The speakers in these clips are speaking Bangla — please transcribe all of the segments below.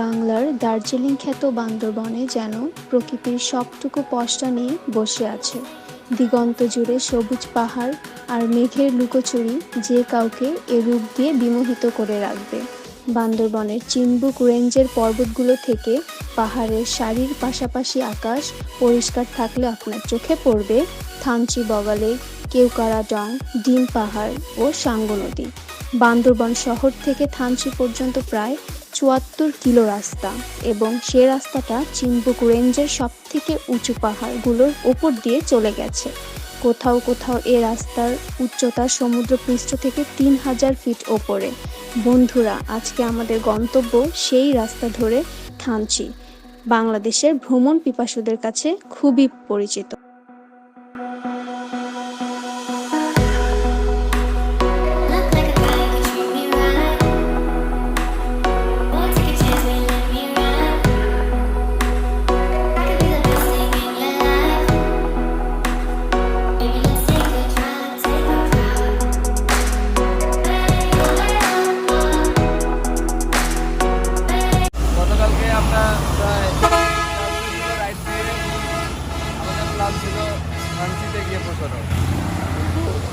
বাংলার দার্জিলিং খ্যাত বান্দরবনে যেন প্রকৃতির সবটুকু পসরা নিয়ে বসে আছে। দিগন্ত জুড়ে সবুজ পাহাড় আর মেঘের লুকোচুরি যে কাউকে এ রূপ দিয়ে বিমোহিত করে রাখবে। বান্দরবনের চিনবুক রেঞ্জের পর্বতগুলো থেকে পাহাড়ের সারির পাশাপাশি আকাশ পরিষ্কার থাকলে আপনার চোখে পড়বে থানচি বগালে, কেওক্রাডং, ডিম পাহাড় ও সাঙ্গু নদী। বান্দরবন শহর থেকে থানচি পর্যন্ত প্রায় ৭৪ কিলো রাস্তা এবং সে রাস্তাটা চিনবুক রেঞ্জের সবথেকে উঁচু পাহাড়গুলোর ওপর দিয়ে চলে গেছে। কোথাও কোথাও এ রাস্তার উচ্চতা সমুদ্রপৃষ্ঠ থেকে ৩,০০০ ফিট ওপরে। বন্ধুরা, আজকে আমাদের গন্তব্য সেই রাস্তা ধরে থানচি, বাংলাদেশের ভ্রমণ পিপাসুদের কাছে খুবই পরিচিত।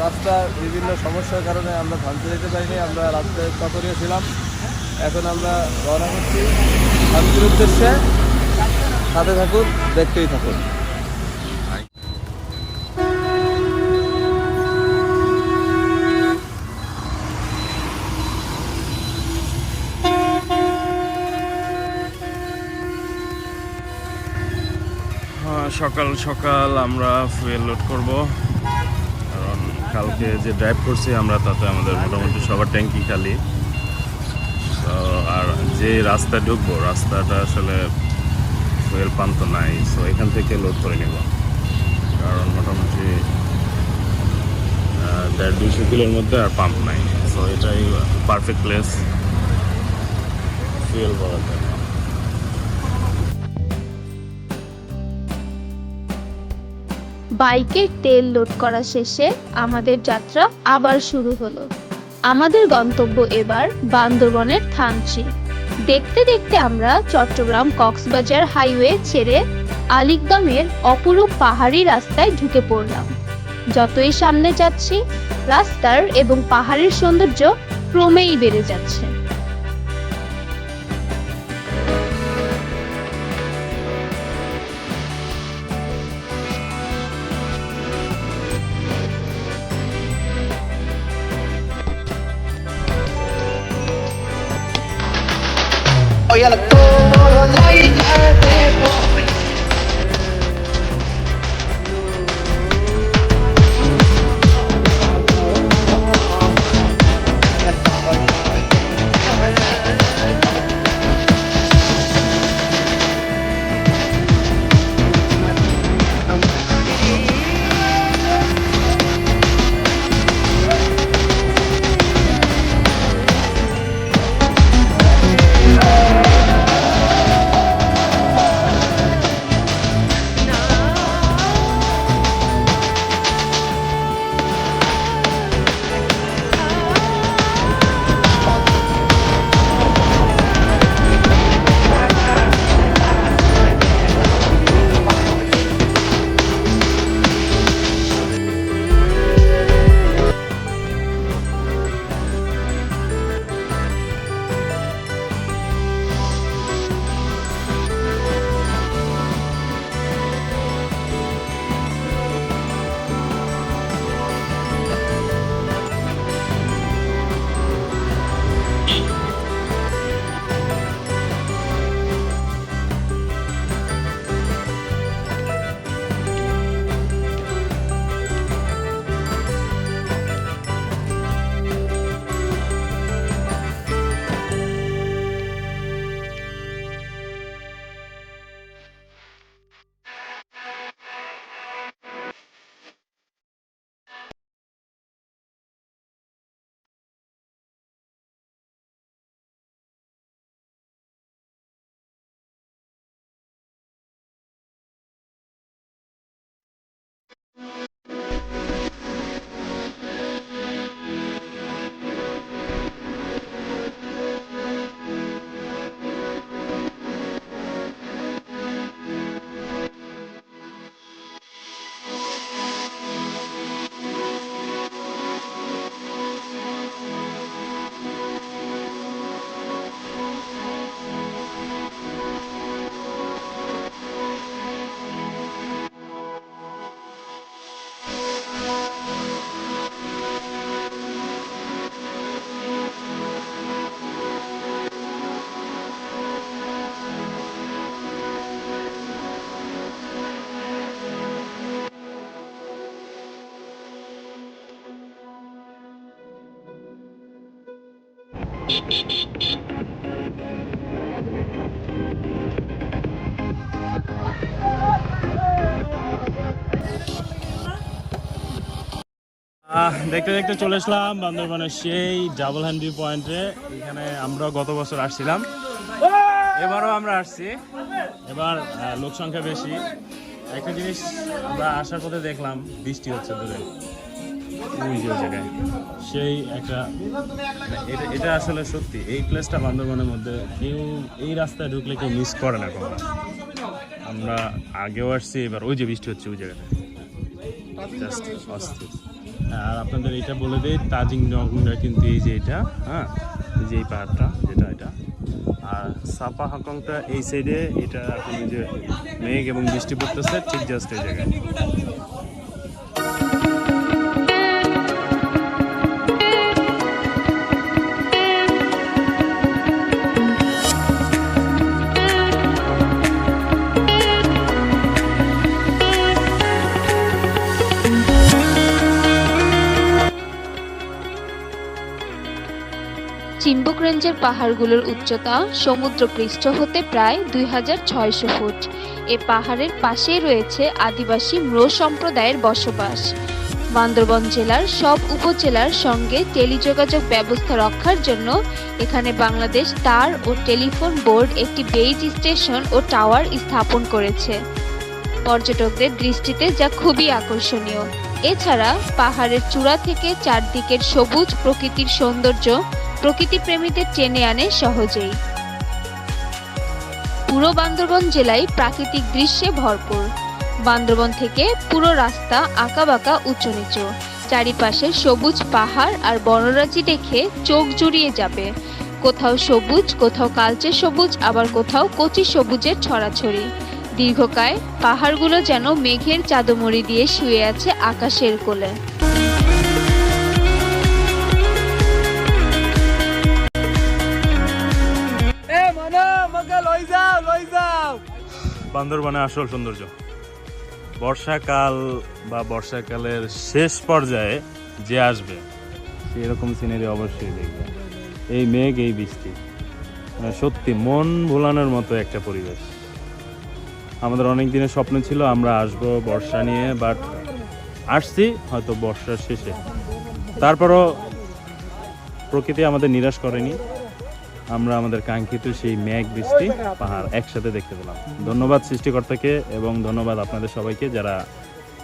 রাস্তার বিভিন্ন সমস্যার কারণে আমরা থানচি যেতে পারিনি। আমরা রাস্তায় চকরিয়ে ছিলাম। এখন আমরা রওনা করছি থানচির উদ্দেশ্যে। সাথে থাকুন, দেখতেই থাকুন। সকাল সকাল আমরা ফুয়েল লোড করব, কারণ কালকে যে ড্রাইভ করছি আমরা তাতে আমাদের মোটামুটি সবার ট্যাঙ্কি খালি। তো আর যে রাস্তা ঢুকবো রাস্তাটা আসলে ফুয়েল পাম্প তো নাই, সো এখান থেকে লোড করে নেব, কারণ মোটামুটি ১৫০ কিলোর মধ্যে আর পাম্প নাই। সো এটাই পারফেক্ট প্লেস ফুয়েল ভরার জন্য। বাইকের তেল লোড করা শেষে আমাদের যাত্রা আবার শুরু হলো। আমাদের গন্তব্য এবার বান্দরবনের থানচি। দেখতে দেখতে আমরা চট্টগ্রাম কক্সবাজার হাইওয়ে ছেড়ে আলীকদমের অপরূপ পাহাড়ি রাস্তায় ঢুকে পড়লাম। যতই সামনে যাচ্ছি রাস্তার এবং পাহাড়ের সৌন্দর্য ক্রমেই বেড়ে যাচ্ছে। Hoy a la todo la isla de Boy. দেখতে দেখতে চলে আসলাম বান্দরবানের সেই ডাবল হ্যান্ড ভিউ পয়েন্টে। এখানে আমরা গত বছর আসছিলাম, এবারও আমরা আসছি। এবার লোক সংখ্যা বেশি। একটা জিনিস আমরা আসার পথে দেখলাম, বৃষ্টি হচ্ছে দূরে ওই যে জায়গায়। সেই একটা এটা আসলে সত্যি এই প্লেসটা বান্দরবানের মধ্যে কেউ এই রাস্তায় ঢুকলে কেউ মিস করে না কখনো। আমরা আগেও আসছি, এবার ওই যে বৃষ্টি হচ্ছে ওই জায়গাটা জাস্ট অস্থির। আর আপনাদের এটা বলে দেয় তাজিং ডংটা কিন্তু এই যে এটা, হ্যাঁ এই যে এই পাহাড়টা যেটা এটা, আর সাপা হাকংটা এই সাইডে। এটা এখন যে মেঘ এবং বৃষ্টি পড়তেছে ঠিক জাস্ট এই জায়গায়। চিম্বুক রেঞ্জের পাহাড়গুলোর উচ্চতা সমুদ্রপৃষ্ঠ হতে প্রায় 2600 ফুট। এ পাহাড়ের পাশেই রয়েছে আদিবাসী ম্রো সম্প্রদায়ের বসবাস। বান্দরবান জেলার সব উপজেলার সঙ্গে টেলিযোগাযোগ ব্যবস্থা রক্ষার জন্য এখানে বাংলাদেশ তার ও টেলিফোন বোর্ড একটি বেজ স্টেশন ও টাওয়ার স্থাপন করেছে পর্যটকদের দৃষ্টিতে, যা খুবই আকর্ষণীয়। এছাড়া পাহাড়ের চূড়া থেকে চারদিকের সবুজ প্রকৃতির সৌন্দর্য প্রকৃতিপ্রেমীদের টেনে আনে সহজেই। পুরো বান্দরবান জেলায় প্রাকৃতিক দৃশ্যে ভরপুর। বান্দরবান থেকে পুরো রাস্তা আঁকাবাঁকা উঁচু নিচু, চারিপাশে সবুজ পাহাড় আর বনরাজি দেখে চোখ জুড়িয়ে যাবে। কোথাও সবুজ, কোথাও কালচে সবুজ, আবার কোথাও কচি সবুজের ছড়াছড়ি। দীর্ঘকায় পাহাড়গুলো যেন মেঘের চাদমড়ি দিয়ে শুয়ে আছে আকাশের কোলে। বান্দরবানের আসল সৌন্দর্য বর্ষাকাল বা বর্ষাকালের শেষ পর্যায়ে যে আসবে সেরকম সিনারি অবশ্যই দেখবে। এই মেঘ, এই বৃষ্টি, মানে সত্যি মন ভোলানোর মতো একটা পরিবেশ। আমাদের অনেক দিনের স্বপ্ন ছিল আমরা আসবো বর্ষা নিয়ে, বাট আসছি হয়তো বর্ষার শেষে। তারপরও প্রকৃতি আমাদের নিরাশ করেনি, আমরা আমাদের কাঙ্ক্ষিত সেই মেঘ, বৃষ্টি, পাহাড় একসাথে দেখতে পেলাম। ধন্যবাদ সৃষ্টিকর্তাকে এবং ধন্যবাদ আপনাদের সবাইকে যারা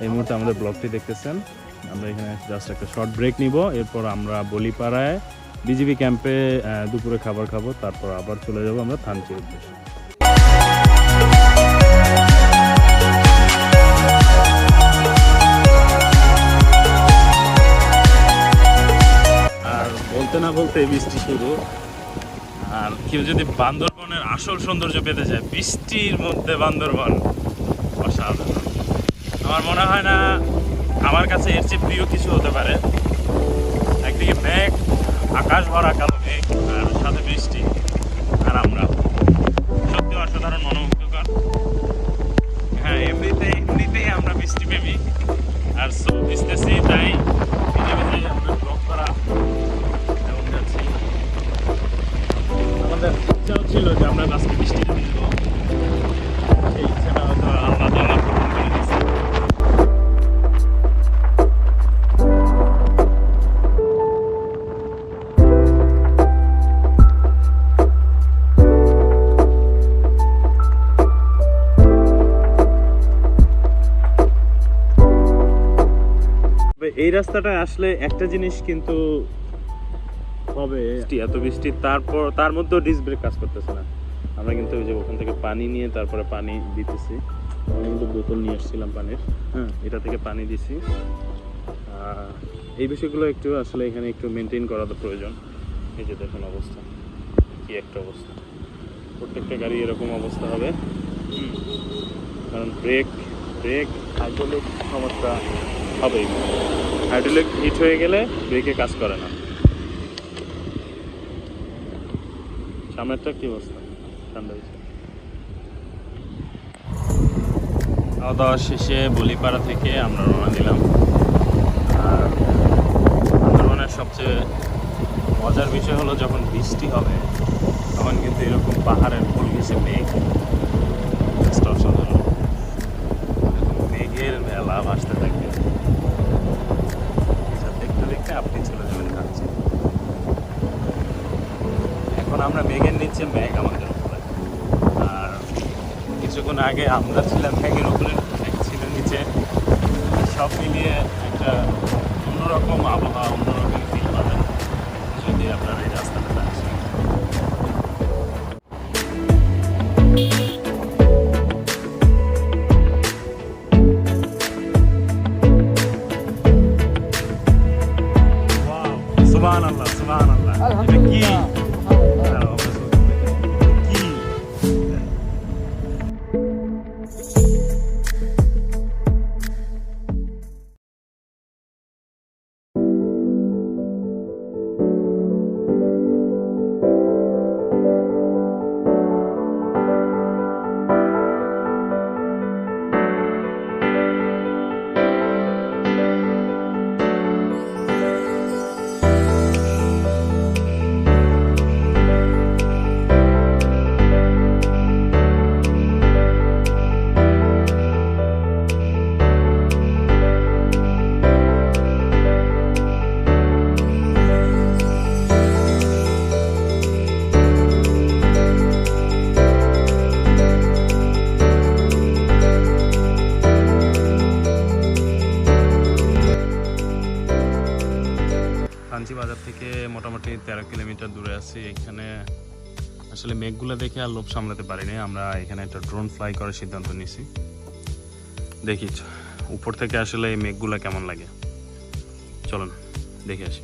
এই মুহূর্তে আমাদের ব্লগটি দেখতেছেন। আমরা এখানে জাস্ট একটা শর্ট ব্রেক নিব, এরপর আমরা বলিপাড়ায় বিজিবি ক্যাম্পে দুপুরে খাবার খাবো, তারপর আবার চলে যাবো আমরা থানচির উদ্দেশ্যে। আর বলতে না বলতে বৃষ্টি শুরু। আর কেউ যদি বান্দরবনের আসল সৌন্দর্য পেতে চায়, বৃষ্টির মধ্যে বান্দরবন অসাধারণ। আমার মনে হয় না আমার কাছে এর চেয়ে প্রিয় কিছু হতে পারে। একদিকে মেঘ, আকাশ ভরা কালো মেঘ, আর সাথে বৃষ্টি, আর আমরা সত্যি অসাধারণ, মনোমুগ্ধকর। হ্যাঁ, এমনিতেই আমরা বৃষ্টি প্রেমী, আর ভিজতেছি, তাই ভিজে ভিজে আমরা ব্লগ করা এমন যাচ্ছি। আমাদের ইচ্ছাও ছিল যে আমরা আজকে বৃষ্টিতে ভিজবো, এই ইচ্ছাটা হয়তো আল্লাহ তাআলা পূরণ করে দিয়েছে। এই রাস্তাটা আসলে একটা জিনিস কিন্তু হবে, এত বৃষ্টি, তারপর তার মধ্যেও ডিস ব্রেক কাজ করতেছে না। আমরা কিন্তু ওই যে ওখান থেকে পানি নিয়ে তারপরে পানি দিতেছি। আমি কিন্তু বোতল নিয়ে এসেছিলাম পানির, হ্যাঁ, এটা থেকে পানি দিছি। এই বিষয়গুলো একটু আসলে এখানে একটু মেনটেন করা তো প্রয়োজন। এই যে দেখুন অবস্থা, কি একটা অবস্থা। প্রত্যেকটা গাড়ি এরকম অবস্থা হবে, কারণ ব্রেক হাইড্রোলিক সমস্যা হবেই। হাইড্রোলিক হিট হয়ে গেলে ব্রেকে কাজ করে না। সামনেরটা কি অবস্থা, ঠান্ডা হয়েছে। খাওয়া দাওয়া শেষে বলিপাড়া থেকে আমরা রওনা দিলাম। আর বান্দরবানের সবচেয়ে মজার বিষয় হলো যখন বৃষ্টি হবে তখন কিন্তু এরকম পাহাড়ের ফুল ঘেঁষে মেঘ অসাধারণ, মেঘের মেলা ভাসতে থাকবে। দেখতে দেখতে আপনি চলে যাবেন কাছে। এখন আমরা মেঘের নিচে, মেঘ আমাদের উপরে, আর কিছুক্ষণ আগে আমরা ছিলাম মেঘের উপরে, মেঘ ছিল নিচে। সব মিলিয়ে একটা অন্যরকম আবহাওয়া, অন্যরকম ফিল পাবেন যদি আপনারা এই রাস্তাটা আসেন। সুবহানাল্লাহ, সুবহানাল্লাহ। এটা কি? কি? কাঞ্চি বাজার থেকে মোটামুটি 13 কিলোমিটার দূরে আছি। এখানে আসলে মেঘগুলো দেখে আর লোভ সামলাতে পারিনি, আমরা এখানে একটা ড্রোন ফ্লাই করার সিদ্ধান্ত নিয়েছি। দেখি উপর থেকে আসলে এই মেঘগুলো কেমন লাগে, চলুন দেখে আসি।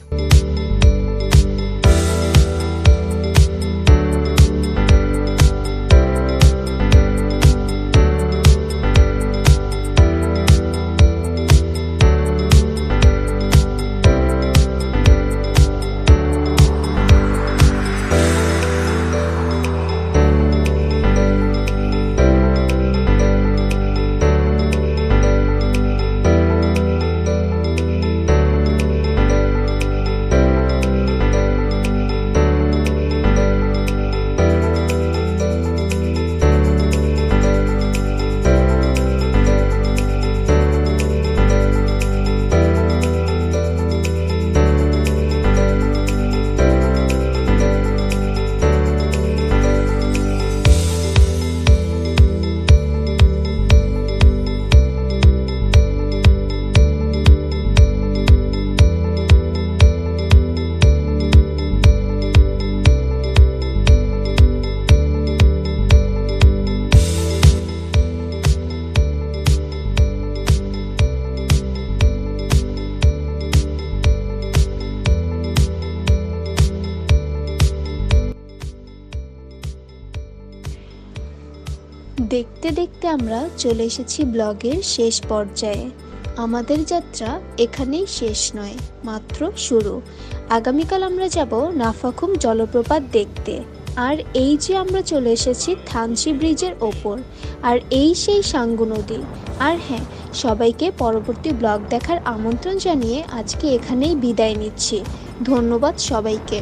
দেখতে দেখতে আমরা চলে এসেছি ব্লগের শেষ পর্যায়ে। আমাদের যাত্রা এখানেই শেষ নয়, মাত্র শুরু। আগামীকাল আমরা যাব নাফাখুম জলপ্রপাত দেখতে। আর এই যে আমরা চলে এসেছি থানচি ব্রিজের ওপর, আর এই সেই সাঙ্গু নদী। আর হ্যাঁ, সবাইকে পরবর্তী ব্লগ দেখার আমন্ত্রণ জানিয়ে আজকে এখানেই বিদায় নিচ্ছি। ধন্যবাদ সবাইকে।